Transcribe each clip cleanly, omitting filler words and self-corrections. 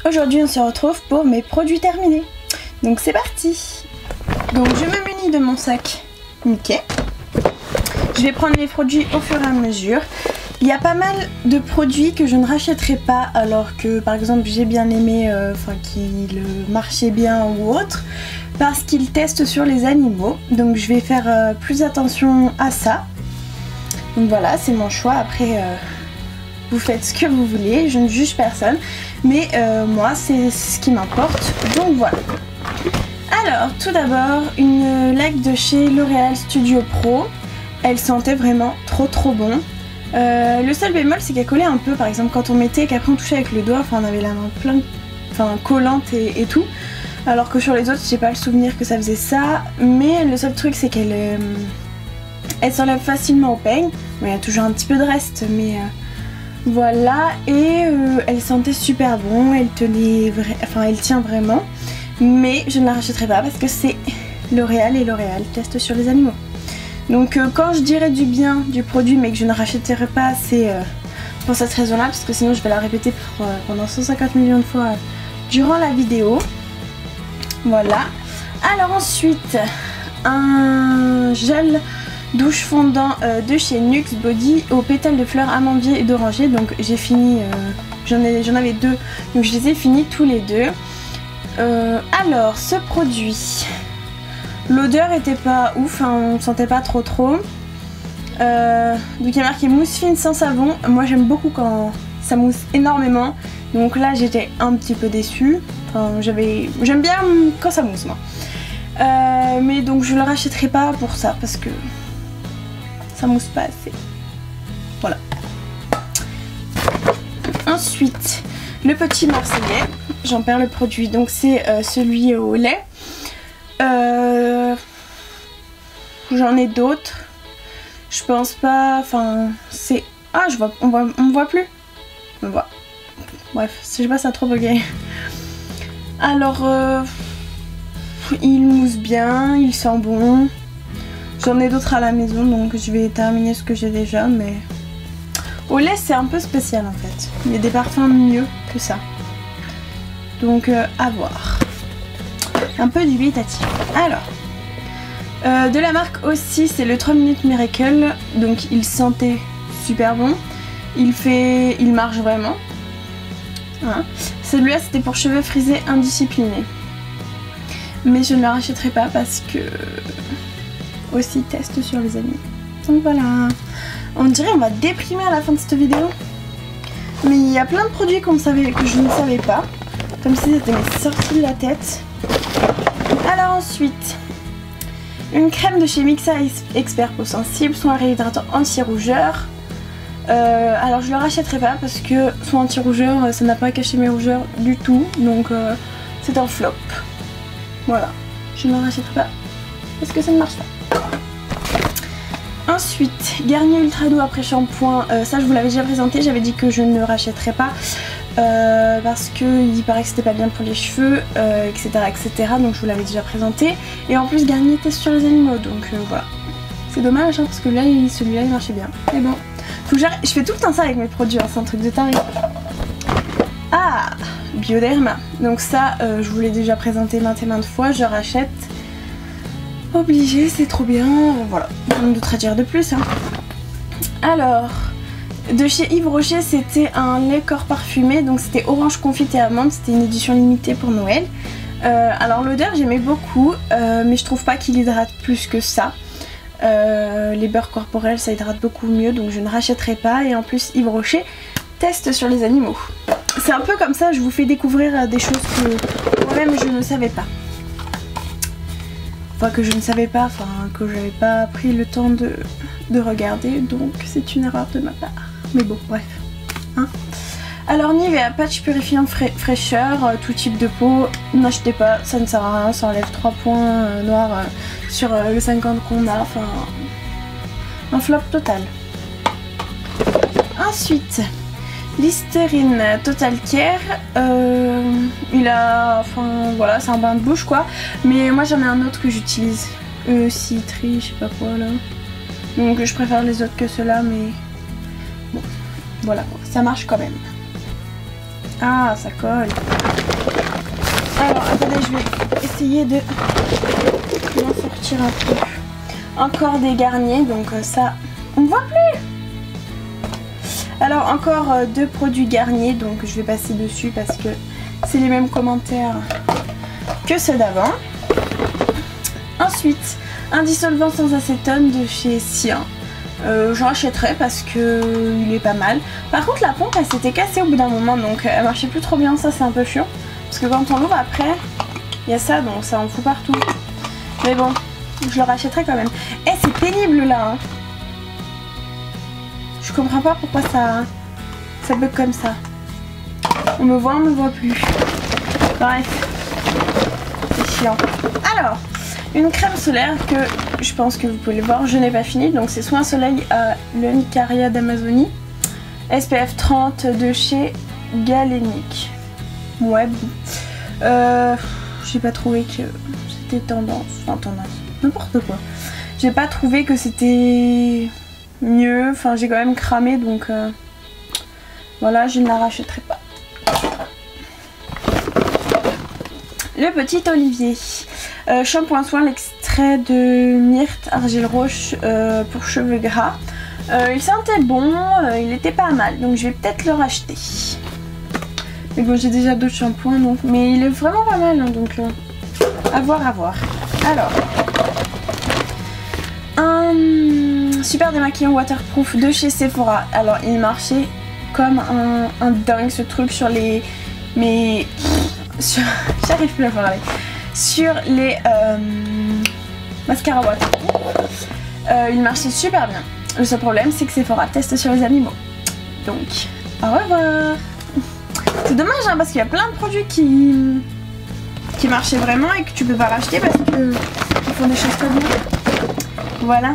Aujourd'hui on se retrouve pour mes produits terminés. Donc c'est parti. Donc je me munis de mon sac Mickey. Je vais prendre les produits au fur et à mesure. Il y a pas mal de produits que je ne rachèterai pas alors que par exemple j'ai bien aimé, qu'il marchait bien ou autre, parce qu'ils testent sur les animaux. Donc je vais faire plus attention à ça. Donc voilà, c'est mon choix. Après vous faites ce que vous voulez, je ne juge personne. Mais moi c'est ce qui m'importe. Donc voilà. Alors tout d'abord une laque de chez L'Oréal Studio Pro. Elle sentait vraiment trop bon. Le seul bémol c'est qu'elle collait un peu, par exemple quand on mettait et qu'après on touchait avec le doigt, on avait la main plein, collante et tout, alors que sur les autres j'ai pas le souvenir que ça faisait ça. Mais le seul truc c'est qu'elle elle s'enlève facilement au peigne. Bon, il y a toujours un petit peu de reste mais voilà. Et elle sentait super bon, elle tenait elle tient vraiment, mais je ne la rachèterai pas parce que c'est L'Oréal et L'Oréal teste sur les animaux. Donc quand je dirais du bien du produit mais que je ne rachèterai pas, c'est pour cette raison là, parce que sinon je vais la répéter pendant 150 millions de fois durant la vidéo. Voilà. Alors ensuite un gel douche fondant de chez Nuxe Body aux pétales de fleurs amandier et d'oranger. Donc j'ai fini, j'en avais deux, donc je les ai finis tous les deux. Alors ce produit, l'odeur était pas ouf, on sentait pas trop. Donc il y a marqué mousse fine sans savon. Moi j'aime beaucoup quand ça mousse énormément. Donc là j'étais un petit peu déçue. J'aime bien quand ça mousse moi. Mais donc je le rachèterai pas pour ça parce que ça mousse pas assez. Voilà. Ensuite le petit Marseillais. J'en perds le produit. Donc c'est celui au lait. J'en ai d'autres. Je pense pas. C'est. Ah, on me voit plus. On me voit. Bref, je sais pas, ça a trop bugué. Alors, il mousse bien, il sent bon. J'en ai d'autres à la maison, donc je vais terminer ce que j'ai déjà. Mais au lait, c'est un peu spécial en fait. Il y a des parfums mieux que ça. Donc, à voir. Un peu dubitatif. Alors. De la marque aussi, c'est le 3 minutes Miracle. Donc il sentait super bon. Il marche vraiment. Hein. Celui-là c'était pour cheveux frisés indisciplinés. Mais je ne le rachèterai pas parce que aussi test sur les animaux. Donc voilà. On dirait on va déprimer à la fin de cette vidéo. Mais il y a plein de produits que je ne savais pas. Comme si c'était sorti de la tête. Alors ensuite. Une crème de chez Mixa Expert Peau Sensible, soin réhydratant anti-rougeur. Alors je le rachèterai pas parce que son anti-rougeur ça n'a pas caché mes rougeurs du tout. Donc c'est un flop. Voilà, je ne le rachèterai pas parce que ça ne marche pas. Ensuite, Garnier Ultra Doux après shampoing. Ça je vous l'avais déjà présenté, j'avais dit que je ne le rachèterais pas. Parce qu'il paraît que c'était pas bien pour les cheveux, etc. Donc je vous l'avais déjà présenté. Et en plus Garnier teste sur les animaux, donc voilà. C'est dommage parce que là celui-là il marchait bien. Mais bon, faut que j'arrête. Je fais tout le temps ça avec mes produits, c'est un truc de taré. Ah, Bioderma. Donc ça je vous l'ai déjà présenté maintes et maintes fois, je rachète. Obligé, c'est trop bien, voilà. Rien d'autre à dire de plus. Alors. De chez Yves Rocher, c'était un lait corps parfumé, donc c'était orange confite et amande, c'était une édition limitée pour Noël. Alors l'odeur j'aimais beaucoup, mais je trouve pas qu'il hydrate plus que ça. Les beurres corporels ça hydrate beaucoup mieux, donc je ne rachèterai pas. Et en plus Yves Rocher teste sur les animaux. C'est un peu comme ça, je vous fais découvrir des choses que moi-même je ne savais pas. Que je ne savais pas, que j'avais pas pris le temps de regarder, donc c'est une erreur de ma part. Mais bon, bref. Alors Nivea patch purifiant fraîcheur, tout type de peau, n'achetez pas, ça ne sert à rien, ça enlève 3 points noirs sur le 50 qu'on a, un flop total. Ensuite, Listerine Total Care, voilà, c'est un bain de bouche quoi, mais moi j'en ai un autre que j'utilise, Citri, je sais pas quoi là, donc je préfère les autres que ceux-là, mais bon, voilà, ça marche quand même. Ah, ça colle. Alors, attendez, je vais essayer de m'en sortir un peu. Encore des Garnier, donc ça, on ne voit plus. Alors, encore 2 produits Garnier, donc je vais passer dessus parce que c'est les mêmes commentaires que ceux d'avant. Ensuite, un dissolvant sans acétone de chez Cyan. Je rachèterai parce que il est pas mal. Par contre, la pompe, elle s'était cassée au bout d'un moment, donc elle marchait plus trop bien. Ça, c'est un peu chiant. Parce que quand on l'ouvre après, il y a ça, donc ça en fout partout. Mais bon, je le rachèterai quand même. Eh, c'est pénible là, hein. Je comprends pas pourquoi ça bug comme ça. On me voit plus. Bref, c'est chiant. Alors, une crème solaire que je pense que vous pouvez le voir, je n'ai pas fini. Donc c'est Soin Soleil à l'Unicaria d'Amazonie. SPF 30 de chez Galenic. Ouais, bon. J'ai pas trouvé que c'était tendance. Enfin, tendance. N'importe quoi. J'ai pas trouvé que c'était mieux. Enfin, j'ai quand même cramé, donc voilà, je ne la rachèterai pas. Le Petit Olivier. Shampoing soin, l'extrait de myrte, argile roche pour cheveux gras. Il sentait bon, il était pas mal, donc je vais peut-être le racheter. Mais bon, j'ai déjà d'autres shampoings, donc mais il est vraiment pas mal, hein, donc à voir, à voir. Alors, un super démaquillant waterproof de chez Sephora. Alors, il marchait comme un dingue ce truc sur les... Mais... J'arrive plus à parler. Sur les mascaras waterproof. Il marchait super bien. Le seul problème, c'est que Sephora teste sur les animaux. Donc, au revoir. C'est dommage, hein, parce qu'il y a plein de produits qui marchaient vraiment et que tu peux pas racheter parce que ils font des choses pas bien. Voilà.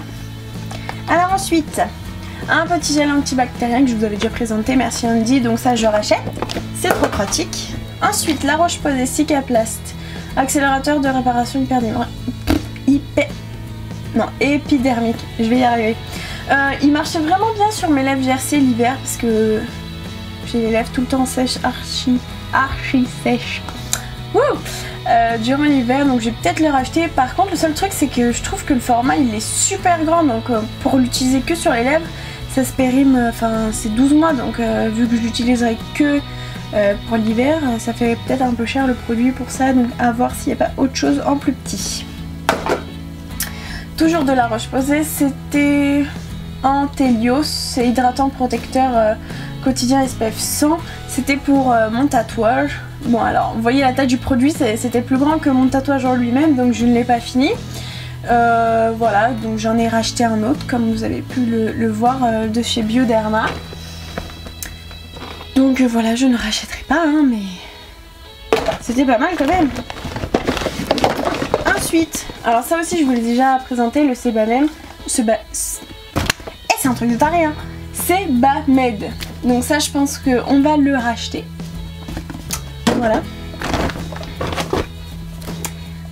Alors ensuite, un petit gel antibactérien que je vous avais déjà présenté, merci Andy, donc ça je rachète. C'est trop pratique. Ensuite, La Roche-Posay Cicaplast, accélérateur de réparation épidermique. Je vais y arriver. Il marchait vraiment bien sur mes lèvres gercées l'hiver parce que j'ai les lèvres tout le temps sèches, archi sèches. Durant l'hiver, donc je vais peut-être le racheter. Par contre, le seul truc, c'est que je trouve que le format il est super grand, donc pour l'utiliser que sur les lèvres, ça se périme. Enfin, c'est 12 mois, donc vu que je l'utiliserai que pour l'hiver, ça fait peut-être un peu cher le produit pour ça, donc à voir s'il n'y a pas autre chose en plus petit. Toujours de La Roche-Posay, c'était Antelios, c'est hydratant protecteur quotidien SPF 100, c'était pour mon tatouage. Bon, alors vous voyez la taille du produit, c'était plus grand que mon tatouage en lui-même, donc je ne l'ai pas fini. Voilà, donc j'en ai racheté un autre comme vous avez pu le voir de chez Bioderma. Donc voilà, je ne rachèterai pas, hein, mais c'était pas mal quand même. Ensuite, alors ça aussi je vous l'ai déjà présenté, le Sebamed. C'est un truc de taré, hein. Sebamed. Donc ça je pense qu'on va le racheter. Voilà.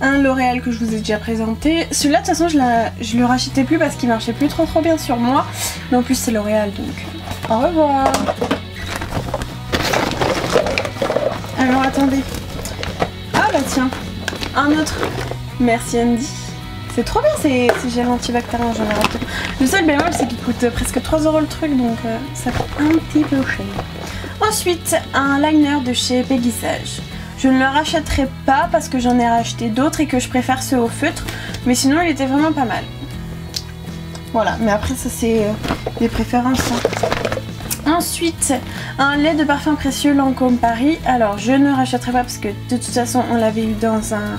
Un L'Oréal que je vous ai déjà présenté. Celui-là de toute façon je le rachetais plus parce qu'il marchait plus trop bien sur moi. Mais en plus c'est L'Oréal, donc au revoir. Alors attendez. Ah bah tiens, un autre. Merci Andy. C'est trop bien ces gels antibactériens, j'en ai racheté. Le seul bémol c'est qu'il coûte presque 3 € le truc, donc ça fait un petit peu cher. Ensuite, un liner de chez Pégissage. Je ne le rachèterai pas parce que j'en ai racheté d'autres et que je préfère ceux au feutre, mais sinon il était vraiment pas mal. Voilà, mais après ça c'est des préférences. Hein. Ensuite, un lait de parfum précieux Lancôme Paris. Alors je ne rachèterai pas parce que de toute façon on l'avait eu dans un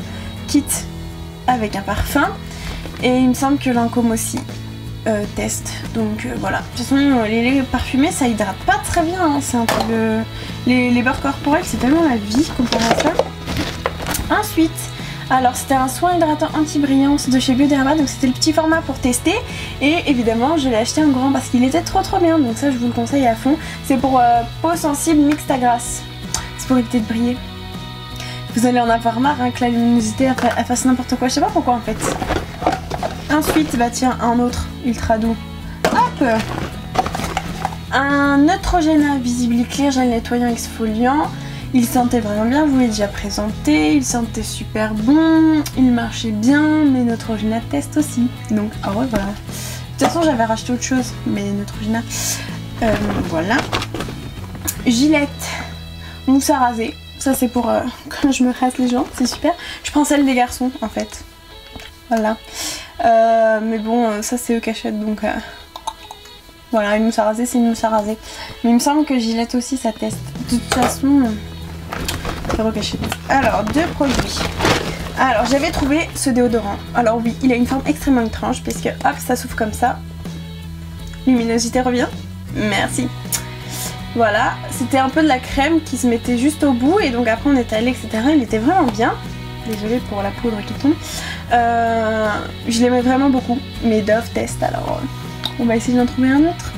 kit avec un parfum. Et il me semble que Lancôme aussi teste. Donc voilà. De toute façon les laits parfumés ça hydrate pas très bien. Hein. C'est un peu les beurres corporels c'est tellement la vie comparé à ça. Ensuite, alors c'était un soin hydratant anti-brillance de chez Bioderma. Donc c'était le petit format pour tester. Et évidemment je l'ai acheté en grand parce qu'il était trop bien. Donc ça je vous le conseille à fond. C'est pour peau sensible mixte à grasse. C'est pour éviter de briller. Vous allez en avoir marre hein, que la luminosité elle fasse n'importe quoi. Je sais pas pourquoi en fait. Ensuite, bah tiens, un autre ultra doux. Hop! Un Neutrogena Visibly Clear gel nettoyant exfoliant. Il sentait vraiment bien, je vous l'ai déjà présenté, il sentait super bon, il marchait bien, mais Neutrogena teste aussi. Donc, ah ouais, voilà. De toute façon, j'avais racheté autre chose, mais Neutrogena. Voilà. Gillette, mousse à raser. Ça, c'est pour quand je me rase les jambes, c'est super. Je prends celle des garçons, en fait. Voilà. Mais bon, ça, c'est eux qui achètent, donc... Voilà, une mousse à raser, c'est une mousse à raser. Mais il me semble que Gillette aussi, ça teste. De toute façon... Alors, 2 produits. Alors, j'avais trouvé ce déodorant. Alors oui, il a une forme extrêmement étrange puisque hop, ça s'ouvre comme ça. Luminosité revient. Merci. Voilà, c'était un peu de la crème qui se mettait juste au bout et donc après on étalait, etc. Il était vraiment bien. Désolée pour la poudre qui tombe. Je l'aimais vraiment beaucoup. Mais Dove teste, alors on va essayer d'en trouver un autre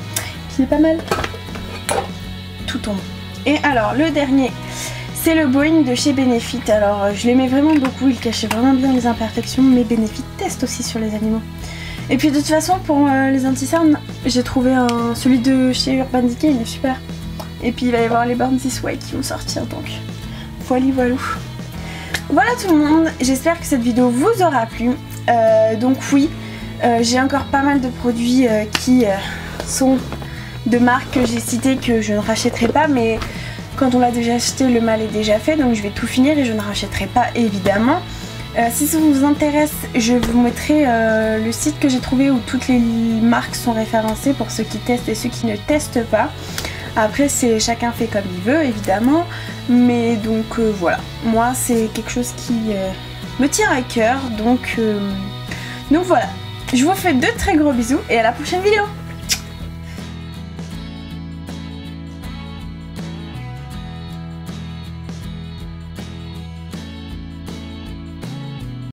qui est pas mal. Tout tombe. Et alors, le dernier... c'est le Boeing de chez Benefit. Alors je l'aimais vraiment beaucoup, il cachait vraiment bien les imperfections, mais Benefit teste aussi sur les animaux. Et puis de toute façon pour les anti-cernes, j'ai trouvé celui de chez Urban Decay, il est super. Et puis il va y avoir les Born This Way qui vont sortir, donc voilà. Voilà tout le monde, j'espère que cette vidéo vous aura plu. Donc oui, j'ai encore pas mal de produits qui sont de marques que j'ai citées que je ne rachèterai pas, mais... quand on l'a déjà acheté, le mal est déjà fait, donc je vais tout finir et je ne rachèterai pas évidemment. Si ça vous intéresse, je vous mettrai le site que j'ai trouvé où toutes les marques sont référencées pour ceux qui testent et ceux qui ne testent pas. Après, c'est chacun fait comme il veut évidemment, mais donc voilà. Moi, c'est quelque chose qui me tient à cœur, donc voilà. Je vous fais de très gros bisous et à la prochaine vidéo.